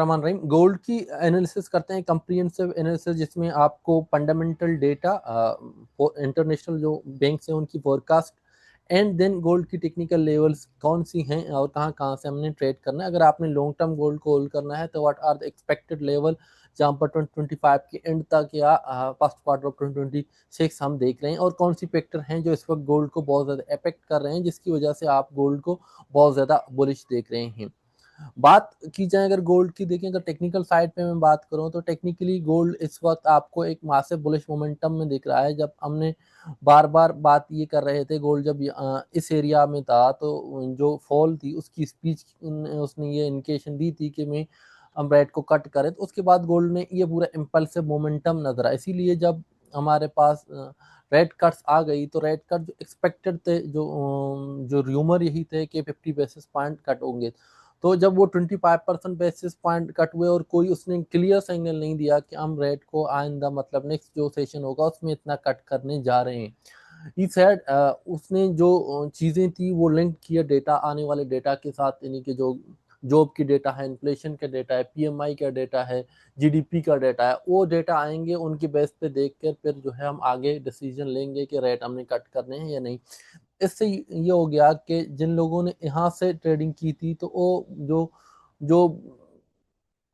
मान रही गोल्ड की एनालिसिस करते हैं, कंप्रिहेंसिव एनालिसिस, जिसमें आपको फंडामेंटल डेटा, इंटरनेशनल जो बैंक्स हैं उनकी फोरकास्ट, एंड देन गोल्ड की टेक्निकल लेवल्स कौन सी हैं और कहाँ कहाँ से हमने ट्रेड करना है। अगर आपने लॉन्ग टर्म गोल्ड को होल्ड करना है तो what are the expected level, जहाँ पर 2025 के एंड तक या फर्स्ट क्वार्टर ऑफ 2026 हम देख रहे हैं, और कौन सी फैक्टर हैं जो इस वक्त गोल्ड को बहुत ज़्यादा अफेक्ट कर रहे हैं, जिसकी वजह से आप गोल्ड को बहुत ज़्यादा बुलिश देख रहे हैं। बात की जाए अगर गोल्ड की, देखें अगर टेक्निकल साइड पे मैं बात करूं तो टेक्निकली गोल्ड इस वक्त आपको एक मासिव बुलिश मोमेंटम में दिख रहा है। जब हमने बार बार बात ये कर रहे थे, गोल्ड जब इस एरिया में था तो जो फॉल थी उसकी स्पीच उसने ये इंडिकेशन दी थी कि मैं हम रेट को कट करें, तो उसके बाद गोल्ड ने ये पूरा इम्पल्सिव मोमेंटम नजर आया। इसीलिए जब हमारे पास रेट कट्स आ गई तो रेट कट जो एक्सपेक्टेड थे, जो र्यूमर यही थे कि 50 बेसिस पॉइंट कट होंगे, तो जब वो 25% बेसिस पॉइंट कट हुए और कोई उसने क्लियर सिग्नल नहीं दिया कि हम रेट को आइंदा मतलब नेक्स्ट जो सेशन होगा उसमें इतना कट करने जा रहे हैं, ई सेड उसने जो चीज़ें थी वो लिंक किया डेटा, आने वाले डेटा के साथ, यानी कि जो जॉब की डेटा है, इन्फ्लेशन का डेटा है, पीएमआई का डेटा है, जीडीपी का डेटा है, वो डेटा आएंगे, उनकी बेस पे देख कर फिर जो है हम आगे डिसीजन लेंगे कि रेट हमने कट करने हैं या नहीं। इससे ये हो गया कि जिन लोगों ने यहाँ से ट्रेडिंग की थी तो वो जो जो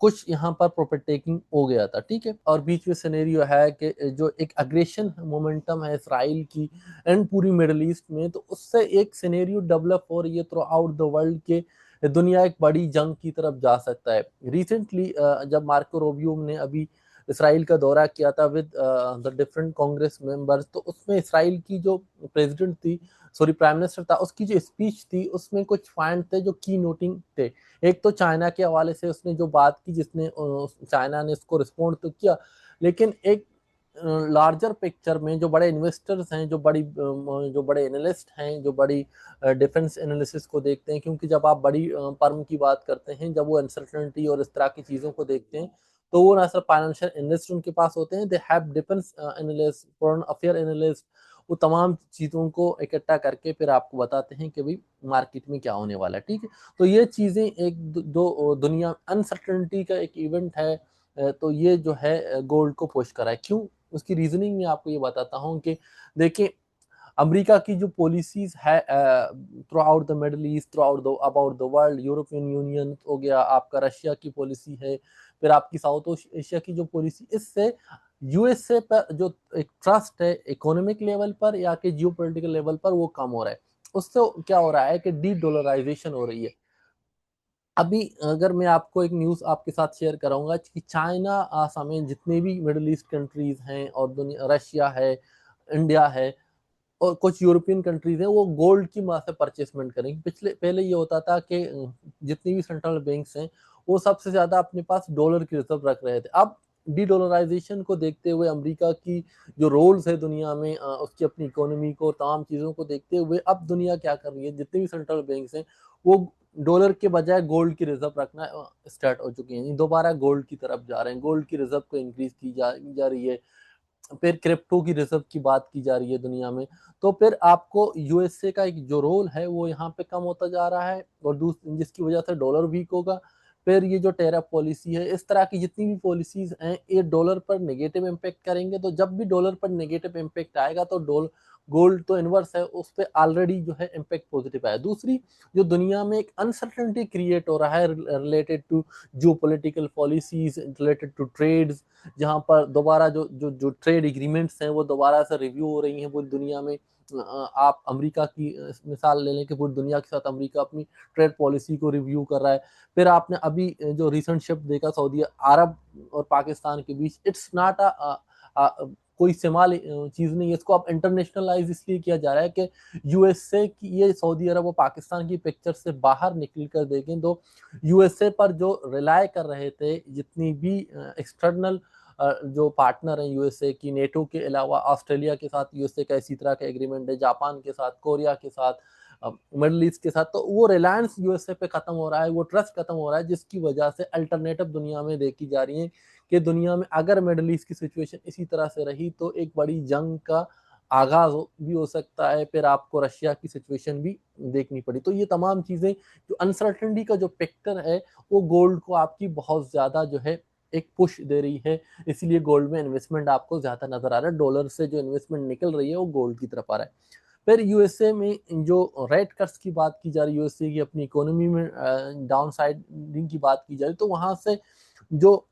कुछ यहाँ पर प्रॉफिट टेकिंग हो गया था, ठीक है। और बीच में सिनेरियो है कि जो एक अग्रेशन मोमेंटम है इसराइल की एंड पूरी मिडल ईस्ट में, तो उससे एक सिनेरियो डेवलप हो रही है थ्रू आउट द वर्ल्ड के दुनिया एक बड़ी जंग की तरफ जा सकता है। रिसेंटली जब मार्को रूबियो ने अभी इसराइल का दौरा किया था with the different Congress members, तो उसमें इसराइल की जो प्रेसिडेंट थी, सॉरी प्राइम मिनिस्टर था, उसकी जो स्पीच थी उसमें कुछ पॉइंट थे जो की नोटिंग थे। एक तो चाइना के हवाले से उसने जो बात की, जिसने चाइना ने उसको रिस्पॉन्ड तो किया, लेकिन एक लार्जर पिक्चर में जो बड़े इन्वेस्टर्स हैं, जो बड़े एनालिस्ट हैं, जो बड़ी डिफेंस एनालिसिस को देखते हैं, क्योंकि जब आप बड़ी फर्म की बात करते हैं, जब वो अनसर्टनिटी और इस तरह की चीज़ों को देखते हैं, तो वो ना सिर्फ फाइनेंशियल एनालिस्ट उनके पास होते हैं, they have defence analyst, foreign affair analyst, वो तमाम चीज़ों को इकट्ठा करके फिर आपको बताते हैं कि भाई मार्केट में क्या होने वाला है, ठीक है। तो ये चीज़ें एक दो दुनिया अनसर्टनिटी का एक इवेंट है, तो ये जो है गोल्ड को पुश करा है। क्यों? उसकी रीजनिंग में आपको ये बताता हूँ कि देखिए, अमेरिका की जो पॉलिसीज है through out the middle east, through out the about the world, European union हो गया, आपका रशिया की पॉलिसी है, फिर आपकी साउथ एशिया की जो पॉलिसी, इससे यूएसए पर जो एक ट्रस्ट है इकोनॉमिक लेवल पर या कि जियो पोलिटिकल लेवल पर, वो कम हो रहा है। उससे क्या हो रहा है कि डी डॉलराइजेशन हो रही है। अभी अगर मैं आपको एक न्यूज़ आपके साथ शेयर कराऊंगा कि चाइना समेत जितने भी मिडिल ईस्ट कंट्रीज हैं और दुनिया, रशिया है, इंडिया है और कुछ यूरोपियन कंट्रीज हैं, वो गोल्ड की माँ से परचेसमेंट करेंगे। पहले ये होता था कि जितनी भी सेंट्रल बैंक्स हैं वो सबसे ज्यादा अपने पास डॉलर की रिजर्व रख रहे थे। अब डी डॉलराइजेशन को देखते हुए, अमेरिका की जो रोल्स है दुनिया में, उसकी अपनी इकोनॉमी को, तमाम चीज़ों को देखते हुए, अब दुनिया क्या कर रही है, जितने भी सेंट्रल बैंक्स हैं वो डॉलर के बजाय गोल्ड की रिजर्व रखना स्टार्ट हो चुके हैं, दोबारा गोल्ड की तरफ जा रहे हैं, गोल्ड की रिजर्व को इंक्रीज की जा रही है। फिर क्रिप्टो की रिजर्व की बात की जा रही है दुनिया में। तो फिर आपको यूएसए का एक जो रोल है वो यहाँ पे कम होता जा रहा है, और जिसकी वजह से डॉलर वीक होगा। फिर ये जो टेरिफ पॉलिसी है, इस तरह की जितनी भी पॉलिसीज हैं, ये डॉलर पर नेगेटिव इम्पैक्ट करेंगे। तो जब भी डॉलर पर नेगेटिव इम्पैक्ट आएगा तो गोल्ड तो इनवर्स है, उस पर ऑलरेडी जो है इम्पैक्ट पॉजिटिव आया। दूसरी, जो दुनिया में एक अनसर्टेनिटी क्रिएट हो रहा है related to geopolitical policies, related to trades, जहाँ पर दोबारा जो ट्रेड एग्रीमेंट्स हैं वो दोबारा से रिव्यू हो रही हैं पूरी दुनिया में। आप अमेरिका की मिसाल ले लें कि पूरी दुनिया के साथ अमेरिका अपनी ट्रेड पॉलिसी को रिव्यू कर रहा है। फिर आपने अभी जो रिसेंट शिफ्ट देखा सऊदी अरब और पाकिस्तान के बीच, इट्स नॉट कोई सिमाल चीज़ नहीं है, इसको अब इंटरनेशनलाइज इसलिए किया जा रहा है कि यूएसए की ये सऊदी अरब और पाकिस्तान की पिक्चर से बाहर निकल कर देखें तो यूएसए पर जो रिलाय कर रहे थे जितनी भी एक्सटर्नल जो पार्टनर हैं यूएसए की, नेटो के अलावा ऑस्ट्रेलिया के साथ यूएसए का इसी तरह का एग्रीमेंट है, जापान के साथ, कोरिया के साथ, मिडल ईस्ट के साथ, तो वो रिलायंस यूएसए पे खत्म हो रहा है, वो ट्रस्ट खत्म हो रहा है, जिसकी वजह से अल्टरनेटिव दुनिया में देखी जा रही है कि दुनिया में अगर मिडल ईस्ट की सिचुएशन इसी तरह से रही तो एक बड़ी जंग का आगाज भी हो सकता है, फिर आपको रशिया की सिचुएशन भी देखनी पड़ी। तो ये तमाम चीज़ें जो अनसर्टेनिटी का जो फैक्टर है वो गोल्ड को आपकी बहुत ज़्यादा जो है एक पुश दे रही है, इसलिए गोल्ड में इन्वेस्टमेंट आपको ज़्यादा नज़र आ रहा है। डॉलर से जो इन्वेस्टमेंट निकल रही है वो गोल्ड की तरफ आ रहा है। फिर यूएसए में जो रेट कट्स की बात की जा रही है, यूएसए की अपनी इकोनॉमी में डाउन साइडिंग की बात की जा रही है, तो वहाँ से जो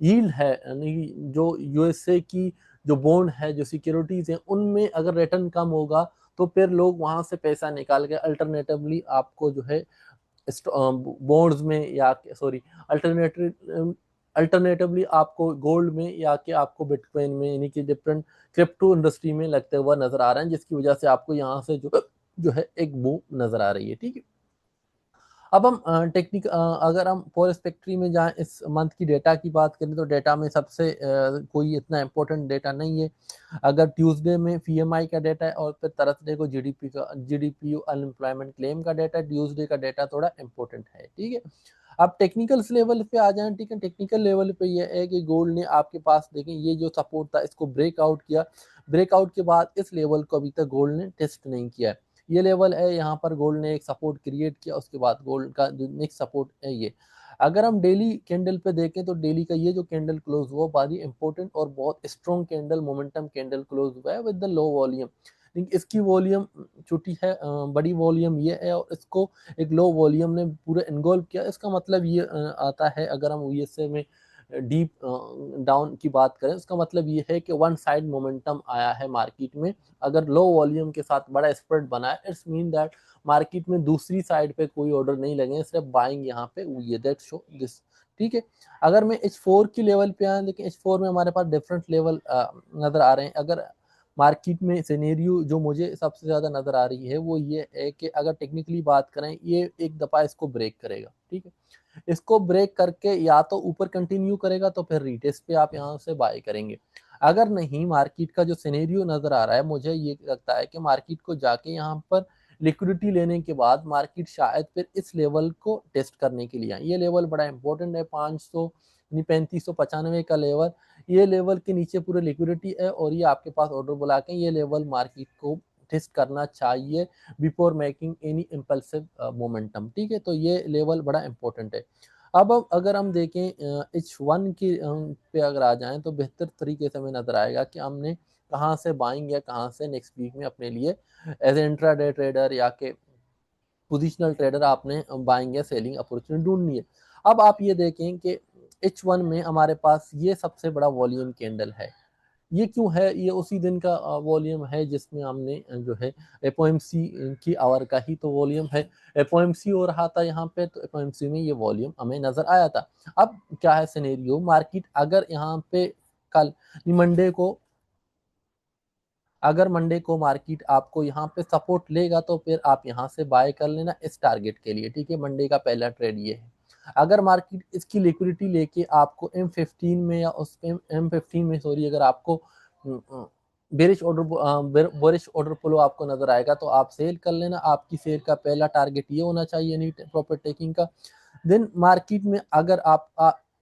यील्ड है यानी जो यूएसए की जो बॉन्ड है, जो सिक्योरिटीज है, उनमें अगर रिटर्न कम होगा तो फिर लोग वहां से पैसा निकाल के अल्टरनेटिवली आपको जो है बॉन्ड्स में या सॉरी अल्टरनेटिव अल्टरनेटिवली आपको गोल्ड में या कि आपको बिटकॉइन में यानी कि डिफरेंट क्रिप्टो इंडस्ट्री में लगते हुआ नजर आ रहे हैं, जिसकी वजह से आपको यहाँ से जो है एक बूम नजर आ रही है। ठीक है, अब हम टेक्निक अगर हम फॉर स्पेक्ट्री में जाएं, इस मंथ की डेटा की बात करें तो डेटा में सबसे कोई इतना इम्पोर्टेंट डेटा नहीं है। अगर ट्यूसडे में पीएमआई का डेटा है और फिर थर्सडे को जीडीपी अनएम्प्लॉयमेंट क्लेम का डेटा, ट्यूसडे का डेटा थोड़ा इम्पोर्टेंट है। ठीक है, अब टेक्निकल लेवल पे आ जाएं। ठीक है, टेक्निकल लेवल पे ये है कि गोल्ड ने आपके पास देखें ये जो सपोर्ट था इसको ब्रेकआउट किया, ब्रेकआउट के बाद इस लेवल को अभी तक गोल्ड ने टेस्ट नहीं किया है। ये लेवल है, यहाँ पर गोल्ड ने एक सपोर्ट क्रिएट किया, उसके बाद गोल्ड का जो नेक्स्ट सपोर्ट है ये। अगर हम डेली कैंडल पे देखें तो डेली का ये जो कैंडल क्लोज हुआ बड़ी इंपॉर्टेंट और बहुत strong candle momentum candle close हुआ है विद द लो वॉल्यूम। इसकी वॉल्यूम छोटी है, बड़ी वॉल्यूम ये है और इसको एक लो वॉल्यूम ने पूरा इन्वॉल्व किया। इसका मतलब ये आता है, अगर हम यूएसए में डीप डाउन की बात करें, उसका मतलब ये है कि वन साइड मोमेंटम आया है मार्केट में। अगर लो वॉल्यूम के साथ बड़ा स्प्रेड बना है, इट्स मीन दैट मार्केट में दूसरी साइड पे कोई ऑर्डर नहीं लगे, सिर्फ बाइंग यहाँ पे हुई है, दैट शो दिस। ठीक है, अगर मैं H4 की लेवल पे आए, लेकिन H4 में हमारे पास डिफरेंट लेवल नजर आ रहे हैं। अगर मार्केट में सिनेरियो जो मुझे सबसे ज्यादा नजर आ रही है वो ये है कि अगर टेक्निकली बात करें, ये एक दफा इसको ब्रेक करेगा। ठीक है, इसको ब्रेक करके या तो ऊपर कंटिन्यू करेगा तो फिर रीटेस्ट पे आप यहाँ से बाय करेंगे। अगर नहीं, मार्केट का जो सिनेरियो नजर आ रहा है, मुझे ये लगता है कि मार्केट को जाके यहाँ पर लिक्विडिटी लेने के बाद मार्केट शायद फिर इस लेवल को टेस्ट करने के लिए आए। ये लेवल बड़ा इंपॉर्टेंट है, 500 यानी 3595 का लेवल। ये लेवल के नीचे पूरे लिक्विडिटी है और ये आपके पास ऑर्डर बुला के ये लेवल मार्केट को टेस्ट करना चाहिए before making any impulsive momentum. ठीक है, तो ये लेवल बड़ा इंपॉर्टेंट है। अब अगर हम देखें H1 की पे अगर आ जाएं तो बेहतर तरीके से हमें नजर आएगा कि हमने कहाँ से बाइंग या कहाँ से नेक्स्ट वीक में अपने लिए एज ए इंट्राडे ट्रेडर या के पोजिशनल ट्रेडर आपने बाइंग या सेलिंग अपॉर्चुनिटी ढूंढनी है। अब आप ये देखें कि H1 में हमारे पास ये सबसे बड़ा वॉल्यूम कैंडल है। ये क्यों है? ये उसी दिन का वॉल्यूम है जिसमें हमने जो है एफओएमसी की आवर का ही तो वॉल्यूम है। एफओएमसी हो रहा था यहाँ पे, तो एफओएमसी में ये वॉल्यूम हमें नजर आया था। अब क्या है सिनेरियो, मार्केट अगर यहाँ पे कल मंडे को अगर मंडे को मार्केट आपको यहाँ पे सपोर्ट लेगा तो फिर आप यहाँ से बाय कर लेना इस टारगेट के लिए। ठीक है, मंडे का पहला ट्रेड ये है। अगर मार्केट इसकी लिक्विडिटी लेके आपको M15 में या उस M15 में सॉरी अगर आपको बेरिश ऑर्डर फ्लो आपको नजर आएगा तो आप सेल कर लेना। आपकी सेल का पहला टारगेट ये होना चाहिए नहीं प्रॉफिट टेकिंग का। देन मार्केट में अगर आप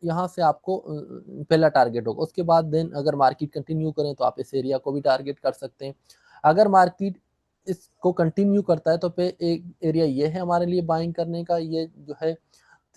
यहाँ से आपको पहला टारगेट होगा, उसके बाद देन अगर मार्केट कंटिन्यू करें तो आप इस एरिया को भी टारगेट कर सकते हैं। अगर मार्केट इसको कंटिन्यू करता है तो पे एक एरिया ये है हमारे लिए बाइंग करने का, ये जो है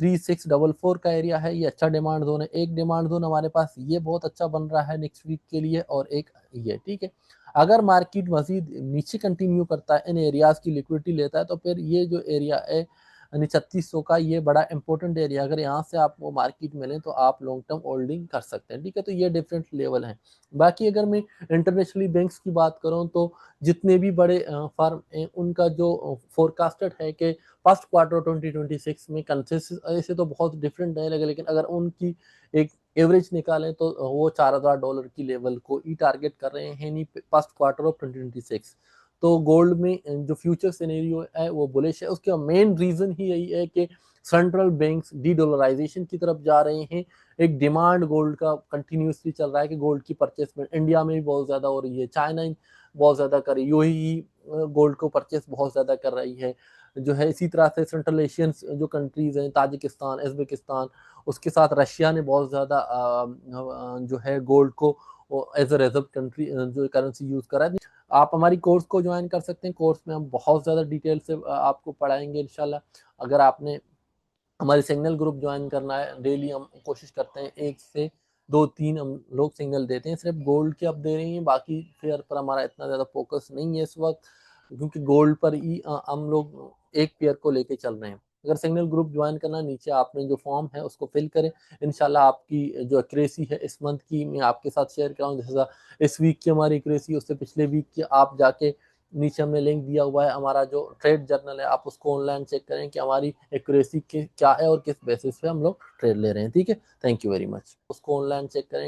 3644 का एरिया है, ये अच्छा डिमांड जोन है। एक डिमांड जोन हमारे पास ये बहुत अच्छा बन रहा है नेक्स्ट वीक के लिए और एक ये। ठीक है, अगर मार्केट मजीद नीचे कंटिन्यू करता है, इन एरियाज की लिक्विडिटी लेता है, तो फिर ये जो एरिया है यानी 3600 का, ये बड़ा इंपॉर्टेंट एरिया, अगर यहाँ से आपको मार्केट मिले तो आप लॉन्ग टर्म होल्डिंग कर सकते हैं। ठीक है, तो ये डिफरेंट लेवल हैं। बाकी अगर मैं इंटरनेशनली बैंक्स की बात करूँ तो जितने भी बड़े फर्म हैं उनका जो फोरकास्टेड है कि फर्स्ट क्वार्टर 2026 में कंसेंसस ऐसे तो बहुत डिफरेंट है, लेकिन अगर उनकी एक एवरेज निकालें तो वो $4000 की लेवल ही टारगेट कर रहे हैं नहीं फर्स्ट क्वार्टर ऑफ 2026। तो गोल्ड में जो फ्यूचर सिनेरियो है वो बुलिश है। उसका मेन रीजन ही यही है कि सेंट्रल बैंक्स डी डॉलराइजेशन की तरफ जा रहे हैं। एक डिमांड गोल्ड का कंटिन्यूसली चल रहा है कि गोल्ड की परचेस में इंडिया में भी बहुत ज़्यादा हो रही है, चाइना बहुत ज़्यादा कर रही है, यूएई गोल्ड को परचेस बहुत ज़्यादा कर रही है जो है। इसी तरह से सेंट्रल एशियन जो कंट्रीज हैं, ताजिकिस्तान, उज़्बेकिस्तान, उसके साथ रशिया ने बहुत ज़्यादा जो है गोल्ड को एज अ रिजर्व कंट्री जो करेंसी यूज़ करा है। आप हमारी कोर्स को ज्वाइन कर सकते हैं। कोर्स में हम बहुत ज़्यादा डिटेल से आपको पढ़ाएंगे इंशाल्लाह। अगर आपने हमारे सिग्नल ग्रुप ज्वाइन करना है, डेली हम कोशिश करते हैं 1 से 2-3 हम लोग सिग्नल देते हैं, सिर्फ गोल्ड के अब दे रहे हैं, बाकी फेयर पर हमारा इतना ज़्यादा फोकस नहीं है इस वक्त, क्योंकि गोल्ड पर ही हम लोग एक पेयर को लेके चल रहे हैं। अगर सिग्नल ग्रुप ज्वाइन करना, नीचे आपने जो फॉर्म है उसको फिल करें, इंशाल्लाह आपकी जो एक्यूरेसी है इस मंथ की मैं आपके साथ शेयर कराऊँ, जैसा इस वीक की हमारी एक्यूरेसी, उससे पिछले वीक की आप जाके नीचे हमने लिंक दिया हुआ है हमारा जो ट्रेड जर्नल है, आप उसको ऑनलाइन चेक करें कि हमारी एक्यूरेसी क्या है और किस बेसिस पे हम लोग ट्रेड ले रहे हैं। ठीक है, थैंक यू वेरी मच। उसको ऑनलाइन चेक करें।